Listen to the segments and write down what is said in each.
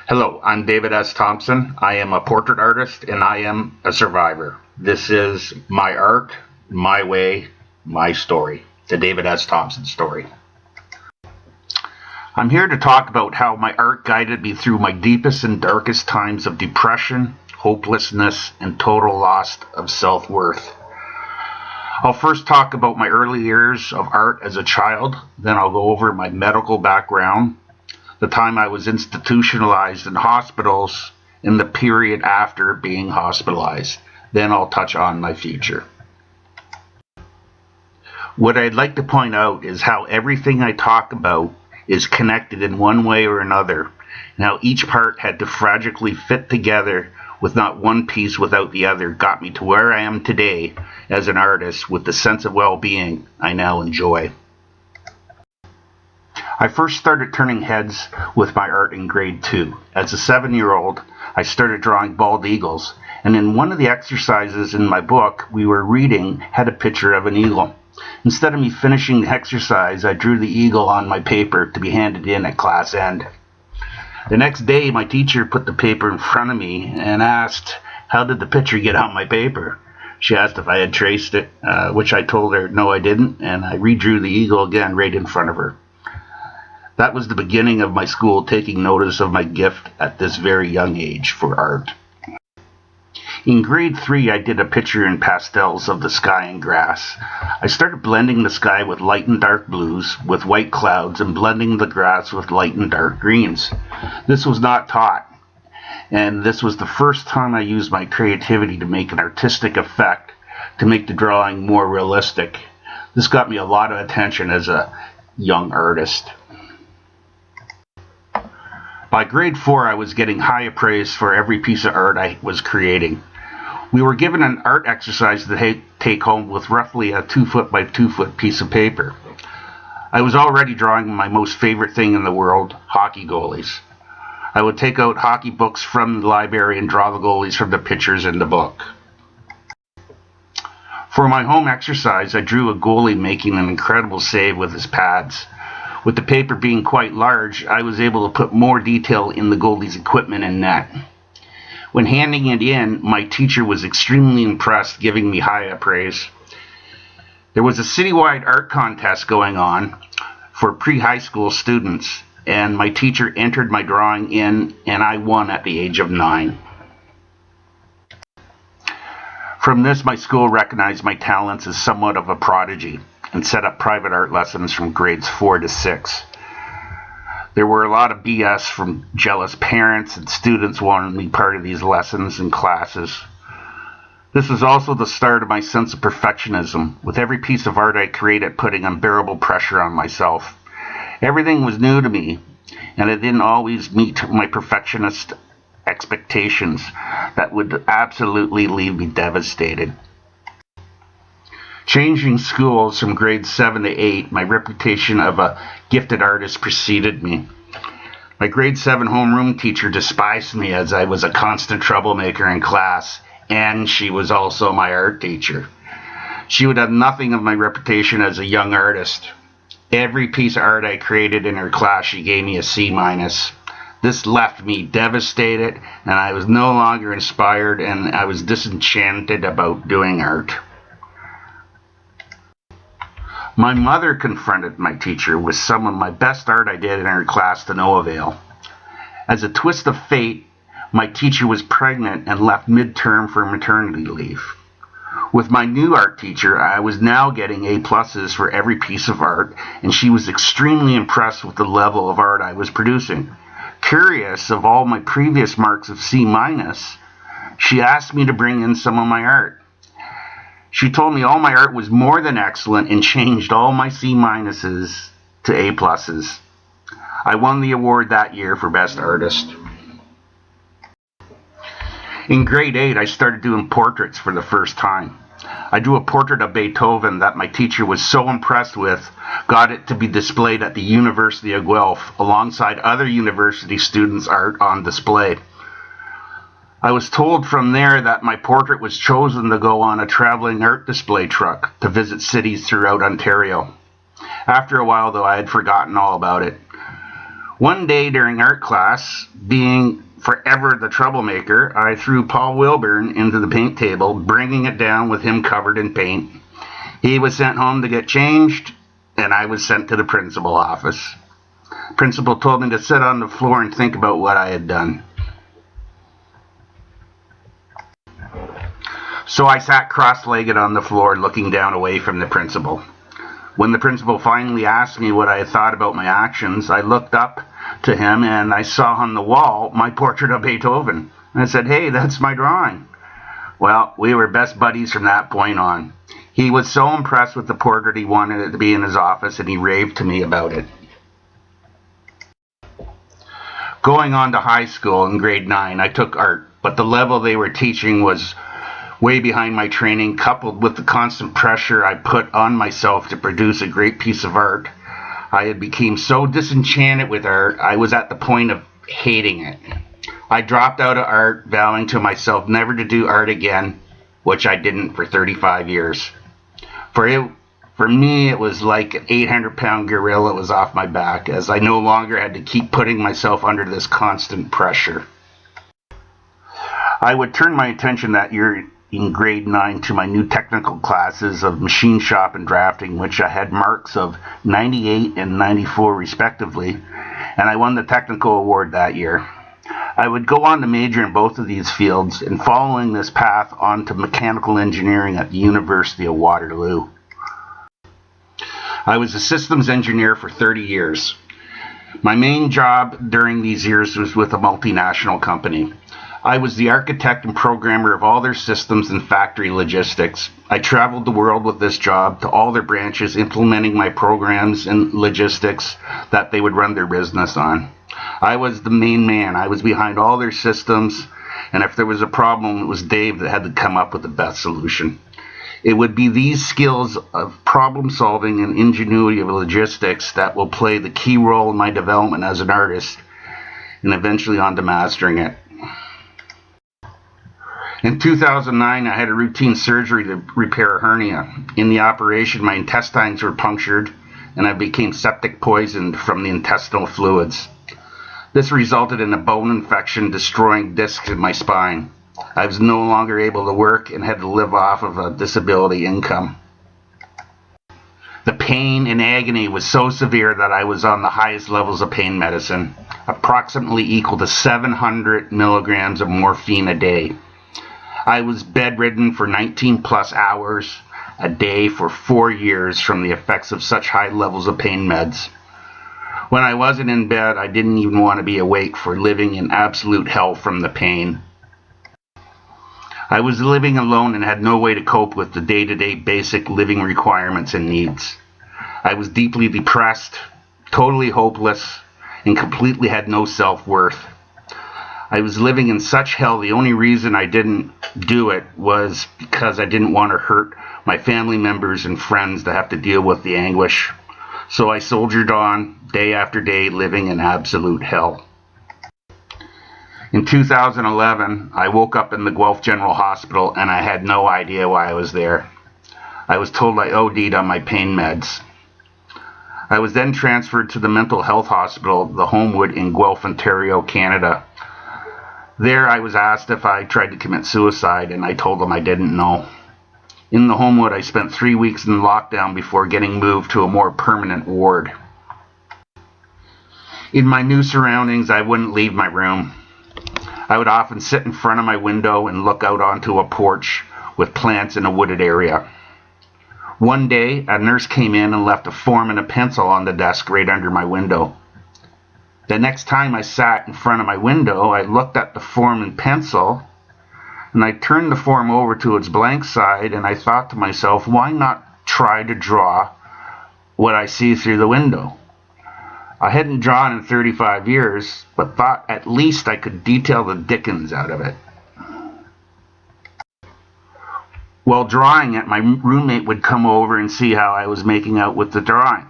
Hello, I'm David S. Thompson. I am a portrait artist and I am a survivor. This is my art, my way, my story. The David S. Thompson story. I'm here to talk about how my art guided me through my deepest and darkest times of depression, hopelessness, and total loss of self-worth. I'll first talk about my early years of art as a child, then I'll go over my medical background, the time I was institutionalized in hospitals, and the period after being hospitalized. Then I'll touch on my future. What I'd like to point out is how everything I talk about is connected in one way or another, and how each part had to fragilely fit together with not one piece without the other got me to where I am today as an artist with the sense of well-being I now enjoy. I first started turning heads with my art in grade 2. As a 7-year-old, I started drawing bald eagles, and in one of the exercises in my book we were reading had a picture of an eagle. Instead of me finishing the exercise, I drew the eagle on my paper to be handed in at class end. The next day, my teacher put the paper in front of me and asked, "How did the picture get on my paper?" She asked if I had traced it, which I told her no I didn't, and I redrew the eagle again right in front of her. That was the beginning of my school taking notice of my gift at this very young age for art. In grade 3, I did a picture in pastels of the sky and grass. I started blending the sky with light and dark blues, with white clouds, and blending the grass with light and dark greens. This was not taught, and this was the first time I used my creativity to make an artistic effect, to make the drawing more realistic. This got me a lot of attention as a young artist. By grade 4, I was getting high praise for every piece of art I was creating. We were given an art exercise to take home with roughly a 2-foot by 2-foot piece of paper. I was already drawing my most favorite thing in the world, hockey goalies. I would take out hockey books from the library and draw the goalies from the pictures in the book. For my home exercise, I drew a goalie making an incredible save with his pads. With the paper being quite large, I was able to put more detail in the goalie's equipment and net. When handing it in, my teacher was extremely impressed, giving me high praise. There was a citywide art contest going on for pre-high school students, and my teacher entered my drawing in, and I won at the age of 9. From this, my school recognized my talents as somewhat of a prodigy and set up private art lessons from grades 4 to 6. There were a lot of BS from jealous parents, and students wanted me part of these lessons and classes. This was also the start of my sense of perfectionism, with every piece of art I created putting unbearable pressure on myself. Everything was new to me, and I didn't always meet my perfectionist expectations that would absolutely leave me devastated. Changing schools from grades 7 to 8, my reputation of a gifted artist preceded me. My grade 7 homeroom teacher despised me as I was a constant troublemaker in class, and she was also my art teacher. She would have nothing of my reputation as a young artist. Every piece of art I created in her class, she gave me a C-. This left me devastated, and I was no longer inspired, and I was disenchanted about doing art. My mother confronted my teacher with some of my best art I did in her class to no avail. As a twist of fate, my teacher was pregnant and left midterm for maternity leave. With my new art teacher, I was now getting A+ for every piece of art, and she was extremely impressed with the level of art I was producing. Curious of all my previous marks of C-, she asked me to bring in some of my art. She told me all my art was more than excellent and changed all my C- to A+. I won the award that year for Best Artist. In grade 8, I started doing portraits for the first time. I drew a portrait of Beethoven that my teacher was so impressed with, got it to be displayed at the University of Guelph alongside other university students' art on display. I was told from there that my portrait was chosen to go on a traveling art display truck to visit cities throughout Ontario. After a while, though, I had forgotten all about it. One day during art class, being forever the troublemaker, I threw Paul Wilburn into the paint table, bringing it down with him covered in paint. He was sent home to get changed, and I was sent to the principal office. Principal told me to sit on the floor and think about what I had done. So I sat cross-legged on the floor, looking down away from the principal. When the principal finally asked me what I had thought about my actions, I looked up to him and I saw on the wall my portrait of Beethoven. And I said, "Hey, that's my drawing." Well, we were best buddies from that point on. He was so impressed with the portrait he wanted it to be in his office, and he raved to me about it. Going on to high school in grade 9, I took art, but the level they were teaching was way behind my training, coupled with the constant pressure I put on myself to produce a great piece of art. I had become so disenchanted with art, I was at the point of hating it. I dropped out of art, vowing to myself never to do art again, which I didn't for 35 years. For me, it was like an 800-pound gorilla was off my back, as I no longer had to keep putting myself under this constant pressure. I would turn my attention that year in grade 9 to my new technical classes of machine shop and drafting, which I had marks of 98 and 94 respectively, and I won the technical award that year. I would go on to major in both of these fields, and following this path on to mechanical engineering at the University of Waterloo. I was a systems engineer for 30 years. My main job during these years was with a multinational company. I was the architect and programmer of all their systems and factory logistics. I traveled the world with this job to all their branches, implementing my programs and logistics that they would run their business on. I was the main man. I was behind all their systems, and if there was a problem, it was Dave that had to come up with the best solution. It would be these skills of problem solving and ingenuity of logistics that will play the key role in my development as an artist, and eventually on to mastering it. In 2009, I had a routine surgery to repair a hernia. In the operation, my intestines were punctured, and I became septic poisoned from the intestinal fluids. This resulted in a bone infection, destroying discs in my spine. I was no longer able to work and had to live off of a disability income. The pain and agony was so severe that I was on the highest levels of pain medicine, approximately equal to 700 milligrams of morphine a day. I was bedridden for 19 plus hours a day for 4 years from the effects of such high levels of pain meds. When I wasn't in bed, I didn't even want to be awake for living in absolute hell from the pain. I was living alone and had no way to cope with the day-to-day basic living requirements and needs. I was deeply depressed, totally hopeless, and completely had no self-worth. I was living in such hell. The only reason I didn't do it was because I didn't want to hurt my family members and friends to have to deal with the anguish. So I soldiered on, day after day, living in absolute hell. In 2011, I woke up in the Guelph General Hospital and I had no idea why I was there. I was told I OD'd on my pain meds. I was then transferred to the mental health hospital, the Homewood in Guelph, Ontario, Canada. There I was asked if I tried to commit suicide, and I told them I didn't know. In the Homewood, I spent 3 weeks in lockdown before getting moved to a more permanent ward. In my new surroundings, I wouldn't leave my room. I would often sit in front of my window and look out onto a porch with plants in a wooded area. One day, a nurse came in and left a form and a pencil on the desk right under my window. The next time I sat in front of my window, I looked at the form and pencil, and I turned the form over to its blank side, and I thought to myself, why not try to draw what I see through the window? I hadn't drawn in 35 years, but thought at least I could detail the dickens out of it. While drawing it, my roommate would come over and see how I was making out with the drawing.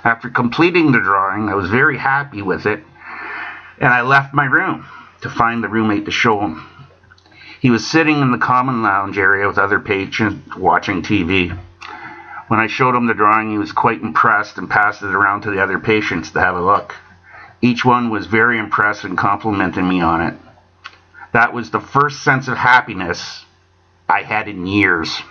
After completing the drawing, I was very happy with it, and I left my room to find the roommate to show him. He was sitting in the common lounge area with other patrons watching TV. When I showed him the drawing, he was quite impressed and passed it around to the other patients to have a look. Each one was very impressed and complimented me on it. That was the first sense of happiness I had in years.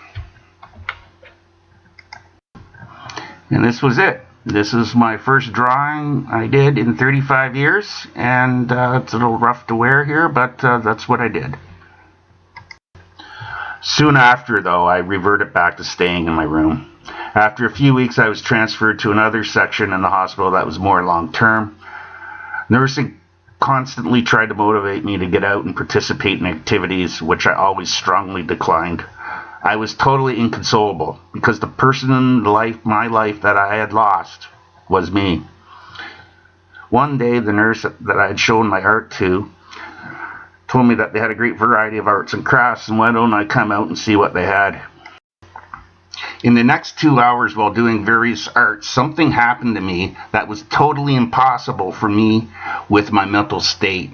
And this was it. This is my first drawing I did in 35 years, and it's a little rough to wear here, but that's what I did. Soon after, though, I reverted back to staying in my room. After a few weeks, I was transferred to another section in the hospital that was more long-term. Nursing constantly tried to motivate me to get out and participate in activities, which I always strongly declined. I was totally inconsolable because the person in my life that I had lost was me. One day, the nurse that I had shown my art to told me that they had a great variety of arts and crafts, and why don't I come out and see what they had. In the next 2 hours while doing various arts, something happened to me that was totally impossible for me with my mental state.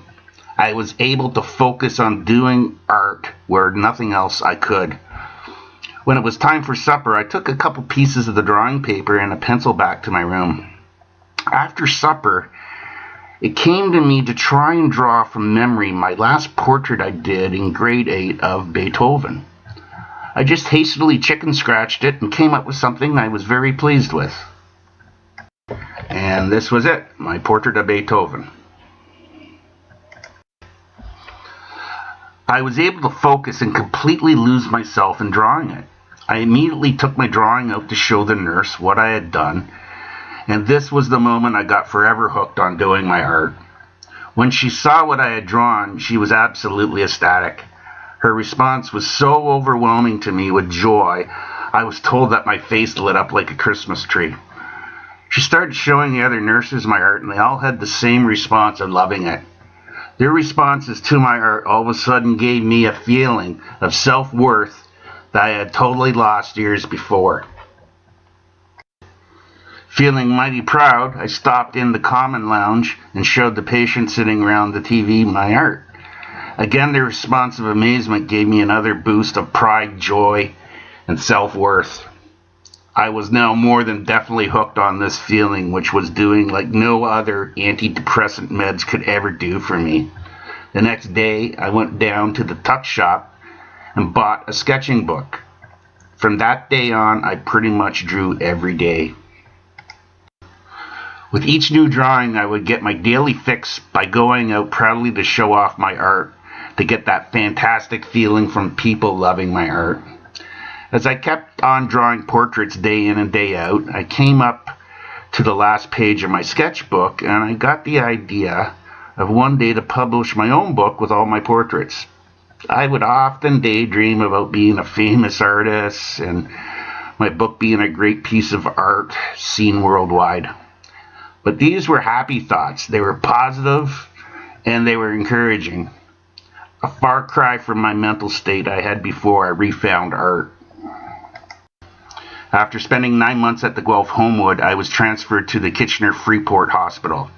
I was able to focus on doing art where nothing else I could. When it was time for supper, I took a couple pieces of the drawing paper and a pencil back to my room. After supper, it came to me to try and draw from memory my last portrait I did in grade 8 of Beethoven. I just hastily chicken scratched it and came up with something I was very pleased with. And this was it, my portrait of Beethoven. I was able to focus and completely lose myself in drawing it. I immediately took my drawing out to show the nurse what I had done, and this was the moment I got forever hooked on doing my art. When she saw what I had drawn, she was absolutely ecstatic. Her response was so overwhelming to me with joy, I was told that my face lit up like a Christmas tree. She started showing the other nurses my art, and they all had the same response of loving it. Their responses to my art all of a sudden gave me a feeling of self-worth that I had totally lost years before. Feeling mighty proud, I stopped in the common lounge and showed the patients sitting around the TV my art. Again, their response of amazement gave me another boost of pride, joy, and self-worth. I was now more than definitely hooked on this feeling, which was doing like no other antidepressant meds could ever do for me. The next day, I went down to the tuck shop and bought a sketching book. From that day on, I pretty much drew every day. With each new drawing, I would get my daily fix by going out proudly to show off my art, to get that fantastic feeling from people loving my art. As I kept on drawing portraits day in and day out, I came up to the last page of my sketchbook, and I got the idea of one day to publish my own book with all my portraits. I would often daydream about being a famous artist and my book being a great piece of art seen worldwide. But these were happy thoughts. They were positive and they were encouraging. A far cry from my mental state I had before I refound art. After spending 9 months at the Guelph Homewood, I was transferred to the Kitchener-Freeport hospital.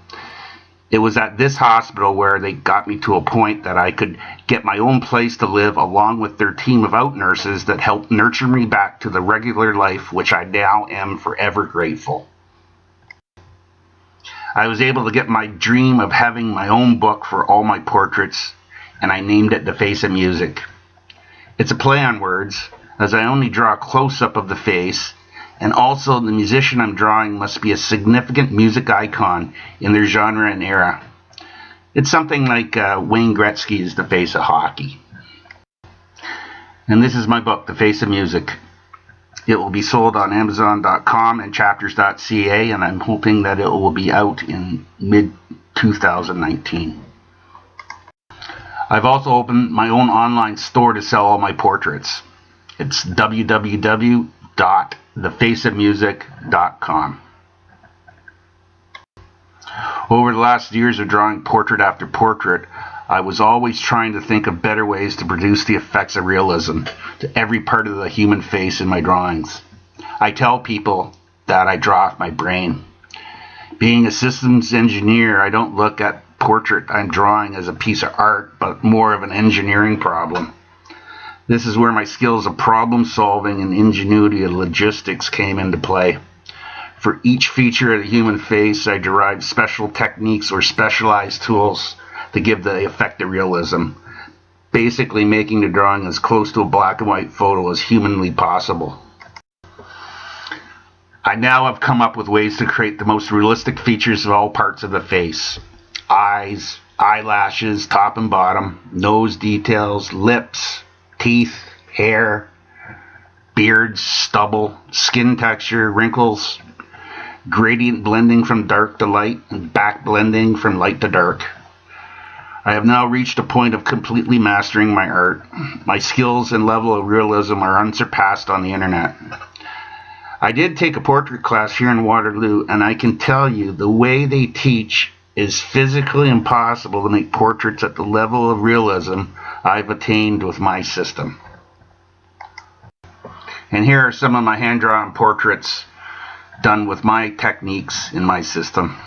It was at this hospital where they got me to a point that I could get my own place to live along with their team of out nurses that helped nurture me back to the regular life, which I now am forever grateful. I was able to get my dream of having my own book for all my portraits, and I named it The Face of Music. It's a play on words, as I only draw a close-up of the face, and also the musician I'm drawing must be a significant music icon in their genre and era. It's something like Wayne Gretzky's The Face of Hockey. And this is my book, The Face of Music. It will be sold on Amazon.com and chapters.ca, and I'm hoping that it will be out in mid-2019. I've also opened my own online store to sell all my portraits. It's www.thefaceofmusic.com. Over the last years of drawing portrait after portrait, I was always trying to think of better ways to produce the effects of realism to every part of the human face in my drawings. I tell people that I draw off my brain. Being a systems engineer, I don't look at portrait I'm drawing as a piece of art, but more of an engineering problem. This is where my skills of problem solving and ingenuity of logistics came into play. For each feature of the human face, I derived special techniques or specialized tools to give the effect of realism, basically making the drawing as close to a black and white photo as humanly possible. I now have come up with ways to create the most realistic features of all parts of the face. Eyes, eyelashes, top and bottom, nose details, lips, teeth, hair, beards, stubble, skin texture, wrinkles, gradient blending from dark to light, and back blending from light to dark. I have now reached a point of completely mastering my art. My skills and level of realism are unsurpassed on the internet. I did take a portrait class here in Waterloo, and I can tell you the way they teach is physically impossible to make portraits at the level of realism I've attained with my system. And here are some of my hand-drawn portraits done with my techniques in my system.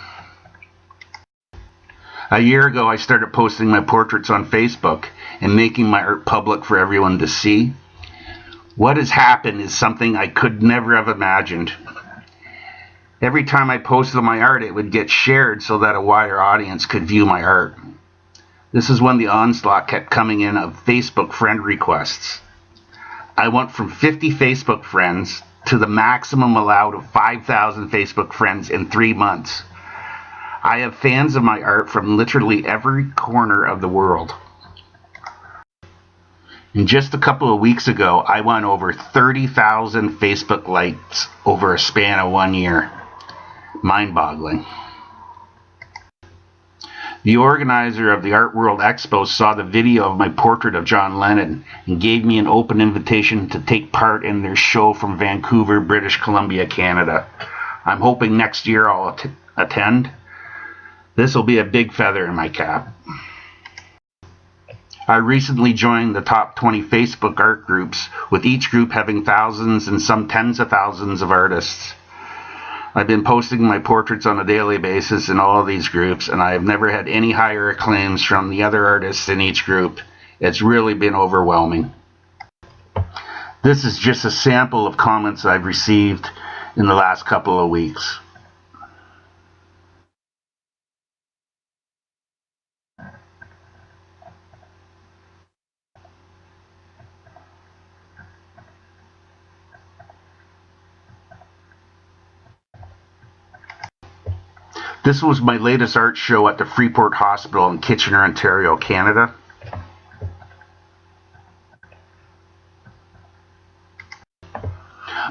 A year ago, I started posting my portraits on Facebook and making my art public for everyone to see. What has happened is something I could never have imagined. Every time I posted my art, it would get shared so that a wider audience could view my art. This is when the onslaught kept coming in of Facebook friend requests. I went from 50 Facebook friends to the maximum allowed of 5,000 Facebook friends in 3 months. I have fans of my art from literally every corner of the world. And just a couple of weeks ago, I won over 30,000 Facebook likes over a span of 1 year. Mind-boggling. The organizer of the Art World Expo saw the video of my portrait of John Lennon and gave me an open invitation to take part in their show from Vancouver, British Columbia, Canada. I'm hoping next year I'll attend. This will be a big feather in my cap. I recently joined the top 20 Facebook art groups, with each group having thousands and some tens of thousands of artists. I've been posting my portraits on a daily basis in all of these groups, and I have never had any higher acclaims from the other artists in each group. It's really been overwhelming. This is just a sample of comments I've received in the last couple of weeks. This was my latest art show at the Freeport Hospital in Kitchener, Ontario, Canada.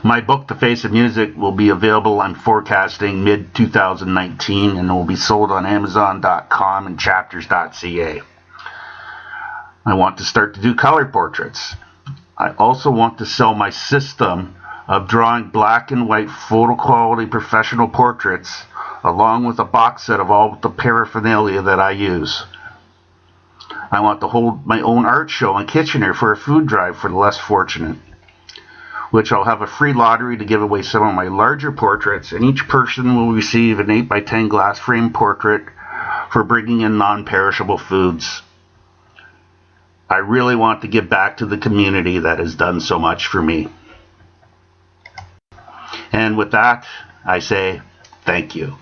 My book, The Face of Music, will be available, I'm forecasting, mid-2019, and it will be sold on Amazon.com and chapters.ca. I want to start to do color portraits. I also want to sell my system of drawing black and white photo quality professional portraits, along with a box set of all the paraphernalia that I use. I want to hold my own art show in Kitchener for a food drive for the less fortunate, which I'll have a free lottery to give away some of my larger portraits, and each person will receive an 8x10 glass frame portrait for bringing in non-perishable foods. I really want to give back to the community that has done so much for me. And with that, I say thank you.